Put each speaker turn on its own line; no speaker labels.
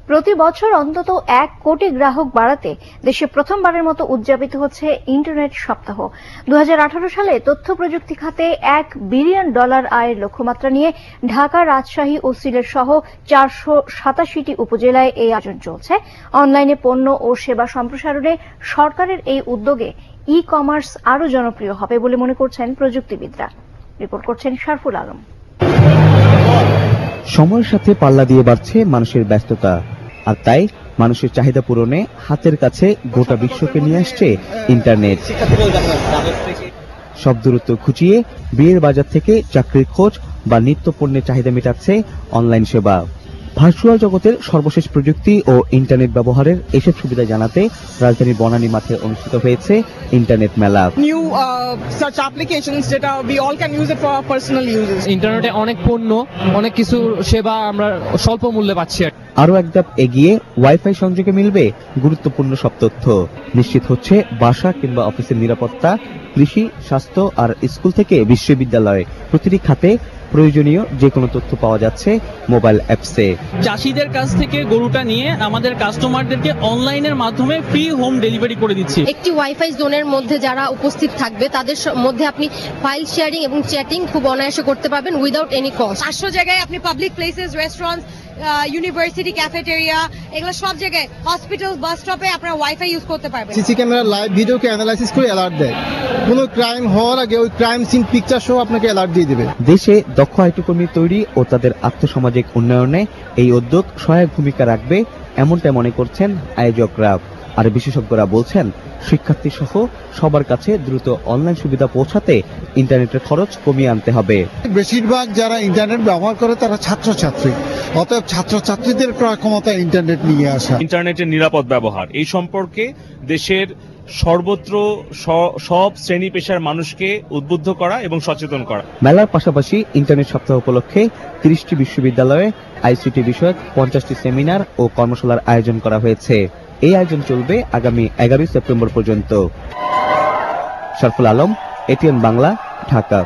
প্রতি বছর অন্তত 1 কোটি গ্রাহক বাড়াতে দেশে প্রথমবারের মতো উদযাপিত হচ্ছে ইন্টারনেট সপ্তাহ। 2018 সালে তথ্য প্রযুক্তি খাতে $1 বিলিয়ন আয়ের লক্ষ্যমাত্রা নিয়ে ঢাকা, রাজশাহী ও সিলেট সহ 487টি উপজেলায় এই আয়োজন চলছে। অনলাইনে পণ্য ও সেবা সম্প্রসারণে সরকারের এই উদ্যোগে ই-কমার্স আরও জনপ্রিয় হবে বলে মনে করছেন প্রযুক্তিবিদরা। রিপোর্ট করছেন শারফুল আলম।
সময়ের সাথে পাল্লা দিয়ে বাড়ছে মানুষের ব্যস্ততা, আর তাই মানুষের চাহিদা পূরণে হাতের কাছে গোটা বিশ্বকে নিয়ে আসছে ইন্টারনেট। সব দূরত্ব ঘুচিয়ে বিয়ের বাজার থেকে চাকরির খোঁজ বা নিত্য পণ্যের চাহিদা মেটাচ্ছে অনলাইন সেবা। ভার্চুয়াল জগতের সর্বশেষ প্রযুক্তি ও ইন্টারনেট ব্যবহারের এসব সুবিধা জানাতে রাজধানীর বনানী মাঠে অনুষ্ঠিত হয়েছে ইন্টারনেট মেলা।
New such applications that we all can use it for our personal uses.
ইন্টারনেটে অনেক পণ্য, অনেক কিছু সেবা আমরা স্বল্প মূল্যে পাচ্ছি।
আরও এক ধাপ এগিয়ে ওয়াইফাই সংযোগে মিলবে গুরুত্বপূর্ণ সব তথ্য। নিশ্চিত হচ্ছে বাসা কিংবা অফিসের নিরাপত্তা, কৃষি, স্বাস্থ্য আর স্কুল থেকে বিশ্ববিদ্যালয় প্রতিটি খাতে প্রয়োজনীয় যে কোনো তথ্য পাওয়া যাচ্ছে মোবাইল অ্যাপসে।
চাষিদের কাছ থেকে গরুটা নিয়ে আমাদের কাস্টমারদেরকে অনলাইনের মাধ্যমে ফ্রি হোম ডেলিভারি করে দিচ্ছি।
একটি ওয়াইফাই জোনের মধ্যে যারা উপস্থিত থাকবে তাদের মধ্যে আপনি ফাইল শেয়ারিং এবং চ্যাটিং খুব অনায়াসে করতে পারবেন উইদাউট এনি কস্ট।
500 জায়গায় আপনি public places, restaurants, university, cafeteria, এগুলো সব জায়গায়, হসপিটাল, বাস স্টপে আপনারা ওয়াইফাই ইউজ করতে পারবেন।
সিসি ক্যামেরা লাইভ ভিডিওকে অ্যানালাইসিস করে অ্যালার্ট দেয়। কোনো ক্রাইম হওয়ার আগে ওই ক্রাইম সিন পিকচার সহ আপনাকে অ্যালার্ট দিয়ে দেবে।
দেশে দক্ষ আইটি কর্মী তৈরি ও তাদের আর্থসামাজিক উন্নয়নে এই উদ্যোগ সহায়ক ভূমিকা রাখবে, এমনটাই মনে করছেন আয়োজকরা। আর বিশেষজ্ঞরা বলছেন, শিক্ষার্থী সহ সবার কাছে দ্রুত অনলাইন সুবিধা পৌঁছাতে ইন্টারনেটের খরচ কমিয়ে আনতে হবে।
বেশিরভাগ যারা ইন্টারনেট ব্যবহার করে তারা ছাত্রছাত্রী, অতএব ছাত্রছাত্রীদের ক্রয় ক্ষমতা ইন্টারনেট নিয়ে আসা।
ইন্টারনেটের নিরাপদ ব্যবহার এই সম্পর্কে দেশের সর্বত্র সব শ্রেণী পেশার মানুষকে উদ্বুদ্ধ করা এবং সচেতন করা।
মেলার পাশাপাশি ইন্টারনেট সপ্তাহ উপলক্ষে 30টি বিশ্ববিদ্যালয়ে আইসিটি বিষয়ক 50টি সেমিনার ও কর্মশালার আয়োজন করা হয়েছে। এই আয়োজন চলবে আগামী 11 সেপ্টেম্বর পর্যন্ত। শারফুল আলম, এটিএন বাংলা, ঢাকা।